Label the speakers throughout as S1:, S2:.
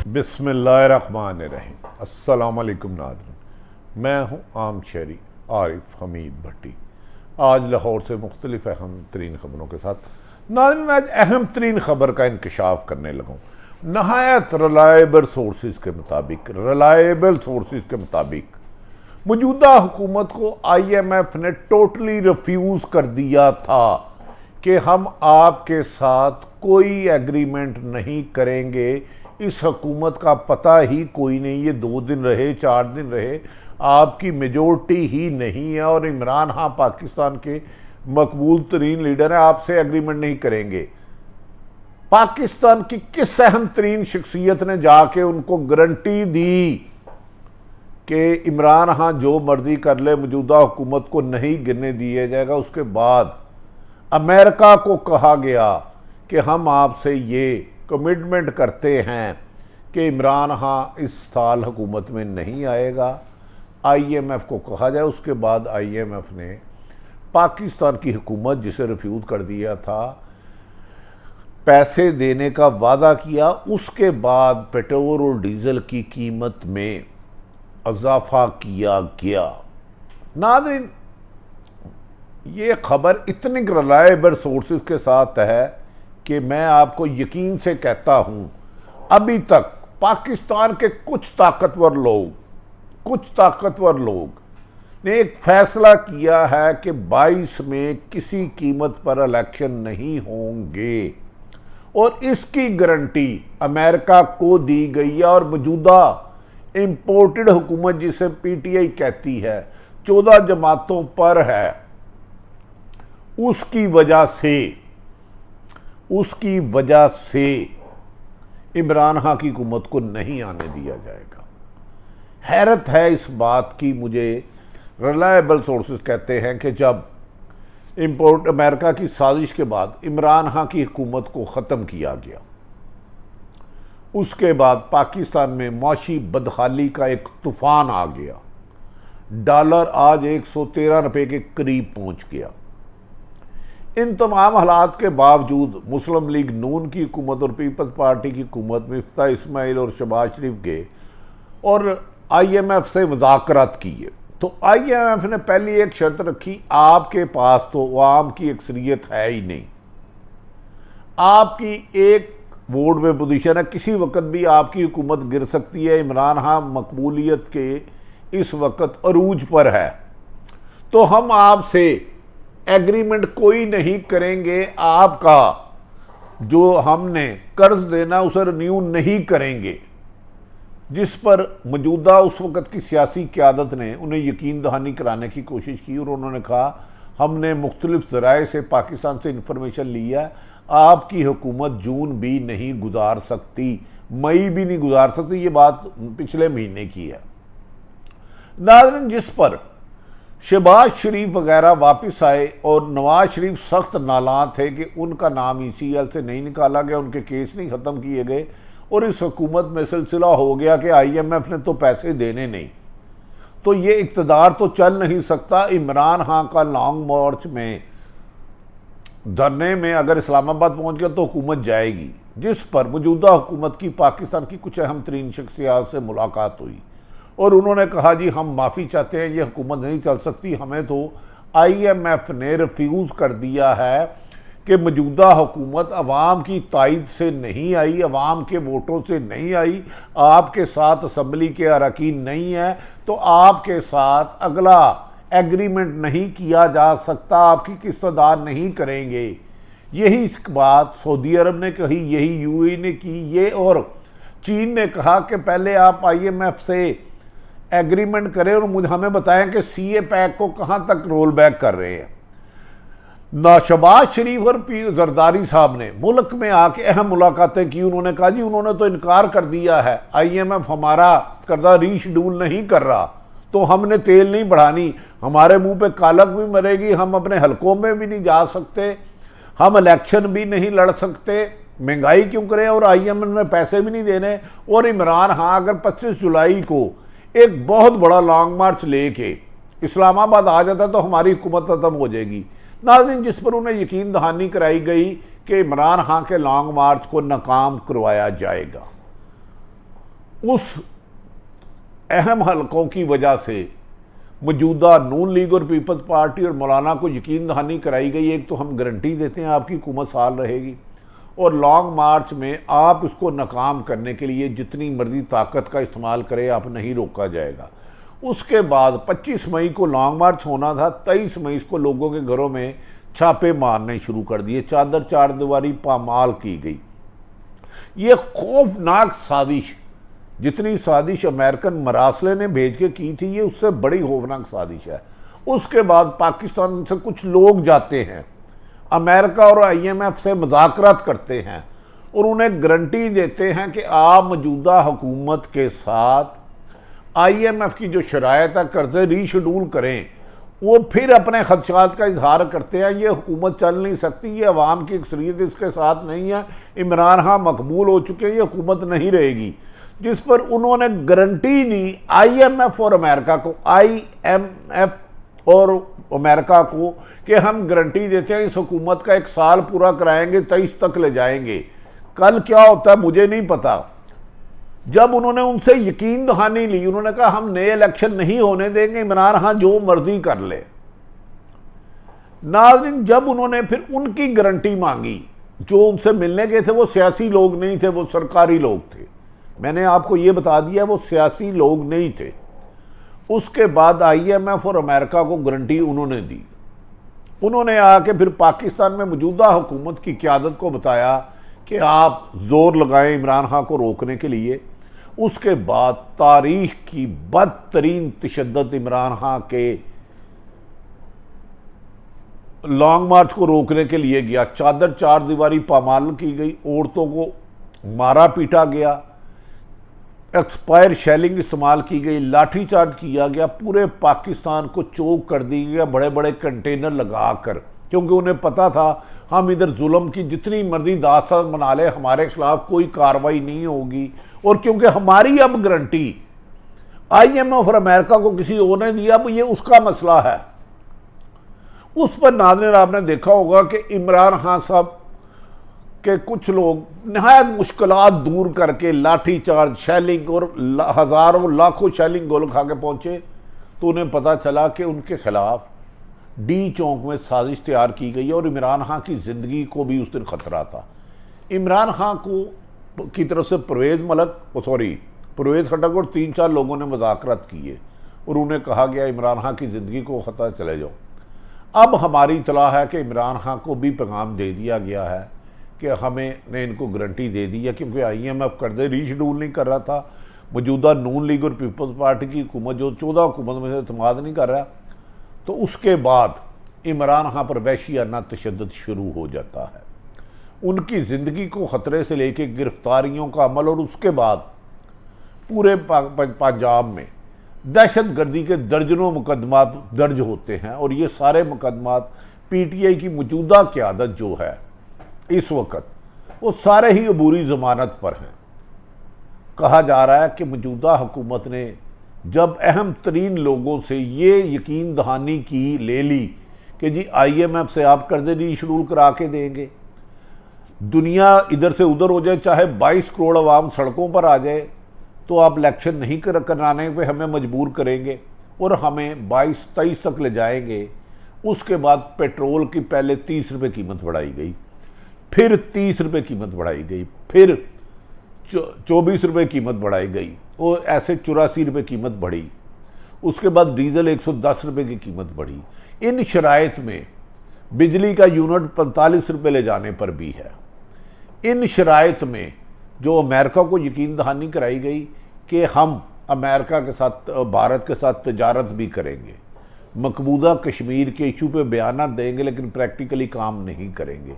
S1: बिस्मिल्लाहिर्रहमानिर्रहीम। अस्सलाम वालेकुम नाज़रीन, मैं हूँ आम शहरी आरिफ हमीद भट्टी। आज लाहौर से मुख्तलिफ अहम तरीन ख़बरों के साथ नाज़रीन आज अहम तरीन ख़बर का इंकशाफ करने लगा हूँ। नहायत रिलायबल सोर्सेज के मुताबिक मौजूदा हुकूमत को IMF ने टोटली रिफ्यूज़ कर दिया था कि हम आपके साथ कोई एग्रीमेंट नहीं करेंगे। इस हुकूमत का पता ही कोई नहीं, ये 2 दिन रहे 4 दिन रहे, आपकी मेजोरिटी ही नहीं है और इमरान खान पाकिस्तान के मकबूल तरीन लीडर हैं, आपसे एग्रीमेंट नहीं करेंगे। पाकिस्तान की किस अहम तरीन शख्सियत ने जाके उनको गारंटी दी कि इमरान खान जो मर्जी कर ले, मौजूदा हुकूमत को नहीं गिरने दिया जाएगा। उसके बाद अमेरिका को कहा गया कि हम आपसे ये कमिटमेंट करते हैं कि इमरान खान इस साल हुकूमत में नहीं आएगा। IMF को कहा जाए। उसके बाद IMF ने पाकिस्तान की हुकूमत जिसे रिफ्यूज़ कर दिया था, पैसे देने का वादा किया। उसके बाद पेट्रोल और डीजल की कीमत में इजाफा किया गया। नाज़रीन, ये खबर इतनी रिलायबल सोर्सेज के साथ है कि मैं आपको यकीन से कहता हूं, अभी तक पाकिस्तान के कुछ ताकतवर लोग ने एक फैसला किया है कि 22 में किसी कीमत पर इलेक्शन नहीं होंगे और इसकी गारंटी अमेरिका को दी गई है। और मौजूदा इंपोर्टेड हुकूमत जिसे PTI कहती है 14 जमातों पर है, उसकी वजह से इमरान खान की हुकूमत को नहीं आने दिया जाएगा। हैरत है इस बात की। मुझे रिलायबल सोर्सेज कहते हैं कि जब अमेरिका की साजिश के बाद इमरान खान की हुकूमत को ख़त्म किया गया, उसके बाद पाकिस्तान में मौशी बदहाली का एक तूफ़ान आ गया। डॉलर आज 113 रुपये के करीब पहुंच गया। इन तमाम हालात के बावजूद मुस्लिम लीग नून की हुकूमत और पीपल्स पार्टी की हुकूमत में मिफ्ता इस्माइल और शहबाज शरीफ गए और IMF से मुज़ाकरात किए। तो IMF ने पहली एक शर्त रखी, आपके पास तो अवाम की अक्सरियत है ही नहीं, आपकी एक वोट में पोजीशन है, किसी वक्त भी आपकी हुकूमत गिर सकती है। इमरान खान मकबूलियत के इस वक्त अरूज पर है, तो हम आपसे एग्रीमेंट कोई नहीं करेंगे, आपका जो हमने कर्ज देना उसे रिन्यू नहीं करेंगे। जिस पर मौजूदा उस वक़्त की सियासी क़यादत ने उन्हें यकीन दहानी कराने की कोशिश की और उन्होंने कहा हमने मुख्तलिफ ज़राए से पाकिस्तान से इंफॉर्मेशन ली है, आपकी हुकूमत जून भी नहीं गुजार सकती, मई भी नहीं गुजार सकती। ये बात पिछले महीने की है। नाज़रीन, जिस पर शहबाज शरीफ वगैरह वापस आए और नवाज शरीफ सख्त नालां थे कि उनका नाम ECL से नहीं निकाला गया, उनके केस नहीं ख़त्म किए गए और इस हुकूमत में सिलसिला हो गया कि IMF ने तो पैसे देने नहीं, तो ये इक़्तिदार तो चल नहीं सकता। इमरान खान का लॉन्ग मार्च में धरने में अगर इस्लामाबाद पहुँच गया तो हुकूमत जाएगी। जिस पर मौजूदा हुकूमत की पाकिस्तान की कुछ अहम तरीन शख्सियात से मुलाकात हुई और उन्होंने कहा जी हम माफ़ी चाहते हैं, ये हुकूमत नहीं चल सकती, हमें तो IMF ने रिफ्यूज़ कर दिया है कि मौजूदा हुकूमत अवाम की तायद से नहीं आई, अवाम के वोटों से नहीं आई, आपके साथ असम्बली के अरकान नहीं है, तो आपके साथ अगला एग्रीमेंट नहीं किया जा सकता, आपकी किस्तदार नहीं करेंगे। यही बात सऊदी अरब ने कही, यही UAE ने की, ये और चीन ने कहा कि पहले आप IMF से एग्रीमेंट करें और हमें बताएं कि CA पैक को कहां तक रोल बैक कर रहे हैं। ना शहबाज शरीफ और जरदारी साहब ने मुल्क में आके अहम मुलाकातें की। उन्होंने कहा जी उन्होंने तो इनकार कर दिया है, IMF हमारा करदा रीशेड्यूल नहीं कर रहा, तो हमने तेल नहीं बढ़ानी, हमारे मुंह पे कालक भी मरेगी, हम अपने हलकों में भी नहीं जा सकते, हम इलेक्शन भी नहीं लड़ सकते, महंगाई क्यों करें और IMF ने पैसे भी नहीं देने। और इमरान खान अगर 25 जुलाई को एक बहुत बड़ा लॉन्ग मार्च लेके इस्लामाबाद आ जाता तो हमारी हुकूमत ख़त्म हो जाएगी। नाज़रीन, जिस पर उन्हें यकीन दहानी कराई गई कि इमरान खान के लॉन्ग मार्च को नाकाम करवाया जाएगा। उस अहम हलकों की वजह से मौजूदा नून लीग और पीपल्स पार्टी और मौलाना को यकीन दहानी कराई गई। एक तो हम गारंटी देते हैं आपकी हुकूमत साल रहेगी, और लॉन्ग मार्च में आप इसको नाकाम करने के लिए जितनी मर्जी ताकत का इस्तेमाल करें, आप नहीं रोका जाएगा। उसके बाद 25 मई को लॉन्ग मार्च होना था, 23 मई को लोगों के घरों में छापे मारने शुरू कर दिए, चादर चार दीवारी पामाल की गई। ये खौफनाक साजिश, जितनी साजिश अमेरिकन मरासले ने भेज के की थी, ये उससे बड़ी खौफनाक साजिश है। उसके बाद पाकिस्तान से कुछ लोग जाते हैं, अमेरिका और IMF से मुज़ाकरात करते हैं और उन्हें गारंटी देते हैं कि आप मौजूदा हुकूमत के साथ IMF की जो शराइत है कर्जे रीशेड्यूल करें। वो फिर अपने खदशात का इजहार करते हैं, ये हुकूमत चल नहीं सकती, ये अवाम की अक्सरियत इसके साथ नहीं है, इमरान खान मकबूल हो चुके हैं, ये हुकूमत नहीं रहेगी। जिस पर उन्होंने गारंटी दी IMF और अमेरिका को, IMF और अमेरिका को, कि हम गारंटी देते हैं इस हुकूमत का 1 साल पूरा कराएंगे, 23 तक ले जाएंगे। कल क्या होता है मुझे नहीं पता। जब उन्होंने उनसे यकीन दहानी ली, उन्होंने कहा हम नए इलेक्शन नहीं होने देंगे, इमरान खान जो मर्जी कर ले। नाज़रीन, जब उन्होंने फिर उनकी गारंटी मांगी, जो उनसे मिलने गए थे वो सियासी लोग नहीं थे, वो सरकारी लोग थे। मैंने आपको ये बता दिया वो सियासी लोग नहीं थे। उसके बाद IMF और अमेरिका को गारंटी उन्होंने दी। उन्होंने आके फिर पाकिस्तान में मौजूदा हुकूमत की क़यादत को बताया कि आप जोर लगाएं इमरान खान को रोकने के लिए। उसके बाद तारीख की बदतरीन तशद्दुद इमरान खान के लॉन्ग मार्च को रोकने के लिए गया। चादर चार दीवारी पामाल की गई, औरतों को मारा पीटा गया, एक्सपायर शेलिंग इस्तेमाल की गई, लाठी चार्ज किया गया, पूरे पाकिस्तान को चौक कर दिया गया बड़े बड़े कंटेनर लगा कर, क्योंकि उन्हें पता था हम इधर जुल्म की जितनी मर्जी दास्तान बना ले, हमारे खिलाफ कोई कार्रवाई नहीं होगी। और क्योंकि हमारी अब गारंटी IMF और अमेरिका को किसी और ने दिया, अब ये उसका मसला है। उस पर नाज़रीन आपने देखा होगा कि इमरान खान साहब के कुछ लोग नहायत मुश्किलात दूर करके लाठी चार्ज, शेलिंग और हज़ारों लाखों शेलिंग गोल खा के पहुँचे, तो उन्हें पता चला कि उनके खिलाफ डी चौक में साजिश तैयार की गई और इमरान खान की ज़िंदगी को भी उस दिन ख़तरा था। इमरान खान को की तरफ से परवेज़ खटक और 3-4 लोगों ने मुज़ाकरात किए और उन्हें कहा गया इमरान खान की ज़िंदगी को ख़तरा, चले जाओ। अब हमारी इतला है कि इमरान खान को भी पैगाम दे दिया गया है कि हमें ने इनको गारंटी दे दी है, क्योंकि IMF कर्जे रीशेड्यूल नहीं कर रहा था। मौजूदा नून लीग और पीपल्स पार्टी की हुकूमत जो 14 हुकूमत में से इत्मीनान नहीं कर रहा, तो उसके बाद इमरान खान पर वहशियाना तशद्दुद शुरू हो जाता है। उनकी ज़िंदगी को ख़तरे से लेकर गिरफ्तारियों का अमल, और उसके बाद पूरे पंजाब में दहशत गर्दी के दर्जनों मुकदमात दर्ज होते हैं, और ये सारे मुकदमात PTI की मौजूदा क़यादत जो है इस वक्त, वो सारे ही अबूरी ज़मानत पर हैं। कहा जा रहा है कि मौजूदा हुकूमत ने जब अहम तरीन लोगों से ये यकीन दहानी की ले ली कि जी IMF से आप कर्जे रीशेड्यूल करा के देंगे, दुनिया इधर से उधर हो जाए, चाहे 22 करोड़ अवाम सड़कों पर आ जाए, तो आप इलेक्शन नहीं कराने पे हमें मजबूर करेंगे और हमें 22-23 तक ले जाएंगे। उसके बाद पेट्रोल की पहले 30 रुपये कीमत बढ़ाई गई, फिर 30 रुपये कीमत बढ़ाई गई, फिर 24 रुपये कीमत बढ़ाई गई, और ऐसे 84 रुपये कीमत बढ़ी। उसके बाद डीजल 110 रुपये की कीमत बढ़ी। इन शराइत में बिजली का यूनिट 45 रुपये ले जाने पर भी है। इन शराइत में जो अमेरिका को यकीन दहानी कराई गई कि हम अमेरिका के साथ, भारत के साथ तजारत भी करेंगे, मकबूजा कश्मीर के इशू पे बयान देंगे, लेकिन प्रैक्टिकली काम नहीं करेंगे।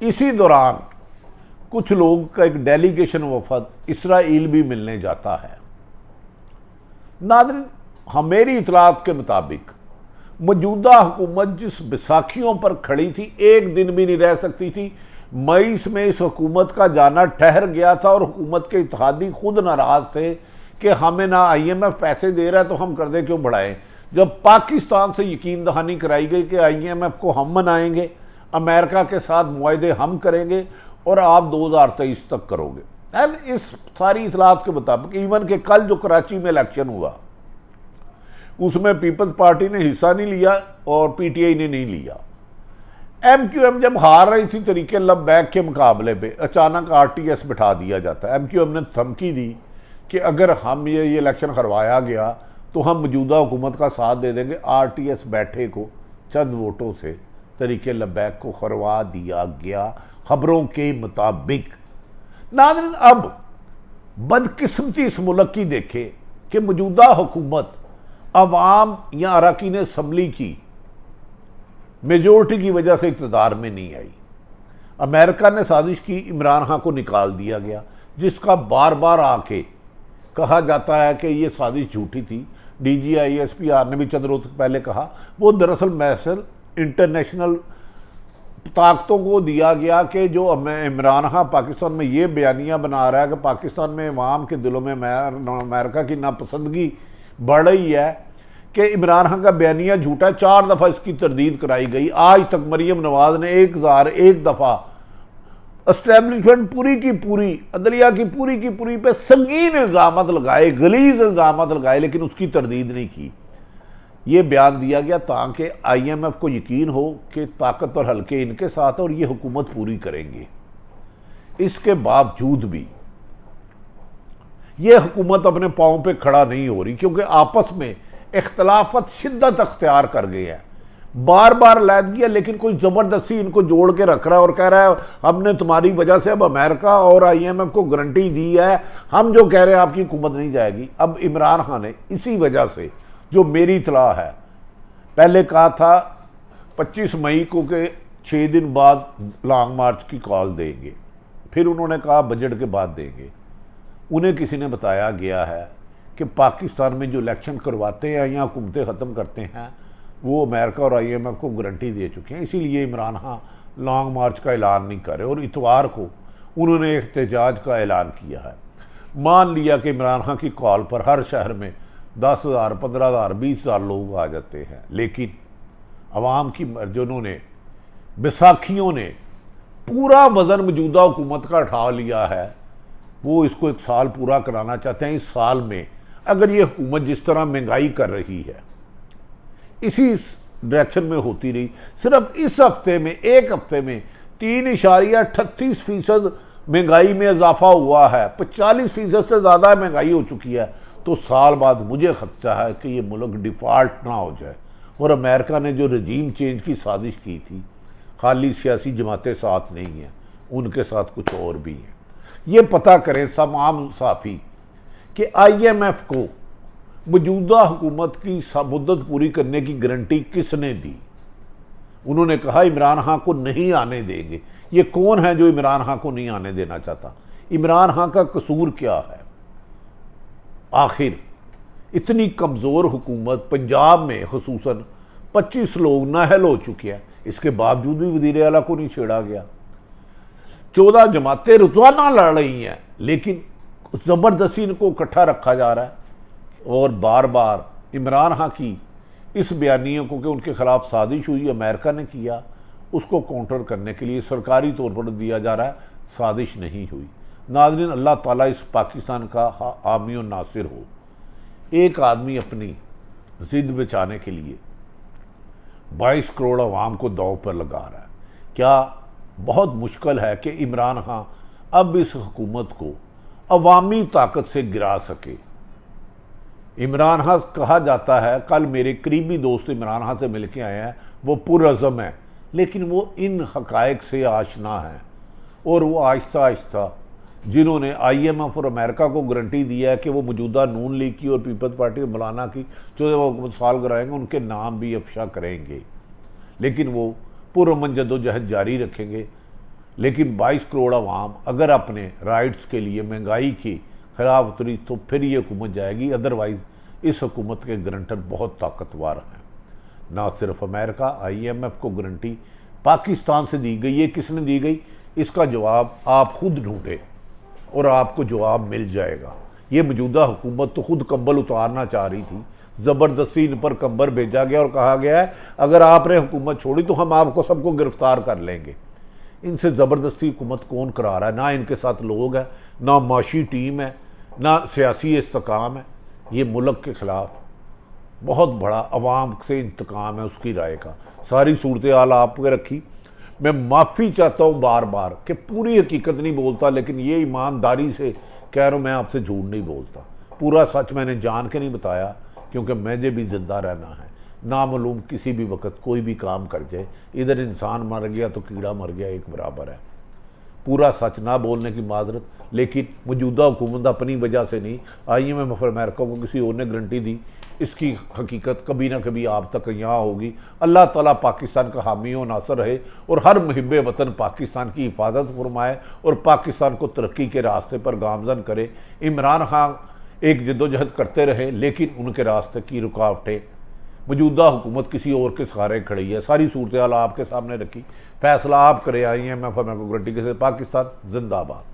S1: इसी दौरान कुछ लोग का एक डेलीगेशन वफद इसराइल भी मिलने जाता है। नाज़रीन, हमारी इतलात के मुताबिक मौजूदा हुकूमत जिस बैसाखियों पर खड़ी थी, एक दिन भी नहीं रह सकती थी। मई में इस हुकूमत का जाना ठहर गया था और हुकूमत के इत्तेहादी खुद नाराज़ थे कि हमें ना IMF पैसे दे रहा है तो हम कर्जे क्यों बढ़ाएं। जब पाकिस्तान से यकीन दहानी कराई गई कि IMF को हम मनाएंगे, अमेरिका के साथ मुआहदे हम करेंगे और आप 2023 तक करोगे, एंड इस सारी इतलात के मुताबिक इवन के कल जो कराची में इलेक्शन हुआ उसमें पीपल्स पार्टी ने हिस्सा नहीं लिया और पीटीआई ने नहीं लिया। एमक्यूएम जब हार रही थी तरीके लबैक के मुकाबले पे अचानक आरटीएस बिठा दिया जाता है। एमक्यूएम ने धमकी दी कि अगर हम ये इलेक्शन करवाया गया तो हम मौजूदा हुकूमत का साथ दे देंगे। आरटीएस बैठे को चंद वोटों से तरीके लबैक को हरवा दिया गया खबरों के मुताबिक। नाज़रीन, अब बदकिस्मती इस मुल्क की देखे कि मौजूदा हुकूमत अवाम या अरकान असम्बली की मेजोरिटी की वजह से इक़्तिदार में नहीं आई। अमेरिका ने साजिश की, इमरान खान को निकाल दिया गया, जिसका बार बार आके कहा जाता है कि ये साजिश झूठी थी। DGISPR ने भी चंद रोज पहले कहा वो दरअसल मैसेज इंटरनेशनल ताकतों को दिया गया कि जो इमरान खान पाकिस्तान में ये बयानियाँ बना रहा है कि पाकिस्तान में अवाम के दिलों में अमेरिका की नापसंदगी बढ़ रही है कि इमरान खान का बयानिया झूठा है। 4 दफ़ा इसकी तरदीद कराई गई। आज तक मरीम नवाज ने 1001 दफ़ा एस्टेब्लिशमेंट पूरी की पूरी, अदलिया की पूरी पे संगीन इल्ज़ामात लगाए, गलीज इल्ज़ामात लगाए, लेकिन उसकी तरदीद नहीं की। ये बयान दिया गया ताकि IMF को यकीन हो कि ताकतवर हल्के इनके साथ और ये हुकूमत पूरी करेंगे। इसके बावजूद भी ये हुकूमत अपने पाँव पे खड़ा नहीं हो रही, क्योंकि आपस में इख्तलाफत शिद्दत अख्तियार कर गए हैं। बार बार लैद किया, लेकिन कोई ज़बरदस्ती इनको जोड़ के रख रहा है और कह रहा है हमने तुम्हारी वजह से अब अमेरिका और IMF को गारंटी दी है, हम जो कह रहे हैं आपकी हुकूमत नहीं जाएगी। अब इमरान खान ने इसी वजह से, जो मेरी इतला है, पहले कहा था 25 मई को के 6 दिन बाद लॉन्ग मार्च की कॉल देंगे, फिर उन्होंने कहा बजट के बाद देंगे। उन्हें किसी ने बताया गया है कि पाकिस्तान में जो इलेक्शन करवाते हैं या हुकूमतें ख़त्म करते हैं वो अमेरिका और IMF को गारंटी दे चुके हैं, इसीलिए इमरान खान लॉन्ग मार्च का ऐलान नहीं कर रहे। और इतवार को उन्होंने एहतजाज का ऐलान किया है। मान लिया कि इमरान खान की कॉल पर हर शहर में 10,000, 15,000, 20,000 लोग आ जाते हैं, लेकिन अवाम की मर्जनों ने, बैसाखियों ने पूरा वज़न मौजूदा हुकूमत का उठा लिया है। वो इसको 1 साल पूरा कराना चाहते हैं। इस साल में अगर ये हुकूमत जिस तरह महंगाई कर रही है, इसी डायरेक्शन में होती रही, सिर्फ इस हफ्ते में, एक हफ्ते में 3.38% महंगाई में इजाफा हुआ है, 45% से ज़्यादा महंगाई हो चुकी है, तो साल बाद मुझे खदशा है कि ये मुल्क डिफ़ॉल्ट ना हो जाए। और अमेरिका ने जो रजीम चेंज की साजिश की थी, खाली सियासी जमातें साथ नहीं हैं, उनके साथ कुछ और भी हैं। ये पता करें तमाम साफ़ी कि IMF को मौजूदा हुकूमत की मुद्दत पूरी करने की गारंटी किसने दी। उन्होंने कहा इमरान खान को नहीं आने देंगे। ये कौन है जो इमरान खान को नहीं आने देना चाहता? इमरान खान का कसूर क्या है? आखिर इतनी कमज़ोर हुकूमत, पंजाब में खुसूसन 25 लोग नाअहल हो चुके हैं, इसके बावजूद भी वज़ीर आला को नहीं छेड़ा गया। 14 जमातें रोज़ाना लड़ रही हैं, लेकिन ज़बरदस्ती इनको इकट्ठा रखा जा रहा है। और बार बार इमरान खान की इस बयानियों को कि उनके ख़िलाफ़ साजिश हुई, अमेरिका ने किया, उसको काउंटर करने के लिए सरकारी तौर पर दिया जा रहा है साजिश नहीं हुई। नाज़रीन, अल्लाह ताला इस पाकिस्तान का हामी और नासिर हो। एक आदमी अपनी ज़िद बचाने के लिए 22 करोड़ अवाम को दांव पर लगा रहा है। क्या बहुत मुश्किल है कि इमरान खान अब इस हुकूमत को अवामी ताकत से गिरा सके। इमरान खान कहा जाता है, कल मेरे करीबी दोस्त इमरान खान से मिल के आए हैं, वो पुरअज़म है, लेकिन वो इन हक़ाइक़ से आशना है। और वो आहिस्ता आहिस्ता जिन्होंने IMF और अमेरिका को गारंटी दिया है कि वो मौजूदा नून लीग की और पीपल्स पार्टी मौलाना की जो वो साल कराएंगे, उनके नाम भी अफशा करेंगे, लेकिन वो पुरअमन जदोजहद जारी रखेंगे। लेकिन 22 करोड़ अवाम अगर अपने राइट्स के लिए महंगाई की खिलाफ उतरी तो फिर ये हुकूमत जाएगी। अदरवाइज़ इस हुकूमत के गारंटर बहुत ताकतवर हैं। ना सिर्फ अमेरिका, IMF को गारंटी पाकिस्तान से दी गई। ये किसने दी गई? इसका जवाब आप खुद ढूंढें और आपको जवाब मिल जाएगा। ये मौजूदा हुकूमत तो खुद कंबल उतारना चाह रही थी, ज़बरदस्ती इन पर कंबल भेजा गया और कहा गया है अगर आपने हुकूमत छोड़ी तो हम आपको सबको गिरफ्तार कर लेंगे। इनसे ज़बरदस्ती हुकूमत कौन करा रहा है? ना इनके साथ लोग हैं, ना माशी टीम है, ना सियासी इस्तेकाम है। ये मुल्क के ख़िलाफ़ बहुत बड़ा अवाम से इंतकाम है उसकी राय का। सारी सूरत हाल आपके रखी। मैं माफ़ी चाहता हूँ बार बार कि पूरी हकीकत नहीं बोलता, लेकिन ये ईमानदारी से कह रहा हूँ, मैं आपसे झूठ नहीं बोलता। पूरा सच मैंने जान के नहीं बताया, क्योंकि मुझे भी ज़िंदा रहना है। नामालूम किसी भी वक्त कोई भी काम कर जाए, इधर इंसान मर गया तो कीड़ा मर गया एक बराबर है। पूरा सच ना बोलने की माजरत, लेकिन मौजूदा हुकूमत अपनी वजह से नहीं, IMF अमेरिका को किसी और ने गारंटी दी, इसकी हकीकत कभी ना कभी आप तक यहाँ होगी। अल्लाह ताला पाकिस्तान का हामी व नासर रहे और हर मुहिब वतन पाकिस्तान की हिफाजत फरमाए और पाकिस्तान को तरक्की के रास्ते पर गामजन करे। इमरान खान एक जद्दोजहद करते रहे, लेकिन उनके रास्ते की रुकावटें, मौजूदा हुकूमत किसी और के सहारे खड़ी है। सारी सूरत हाल आपके सामने रखी, फैसला आप करें। IMF अमेरिका को गारंटी के साथ पाकिस्तान जिंदाबाद।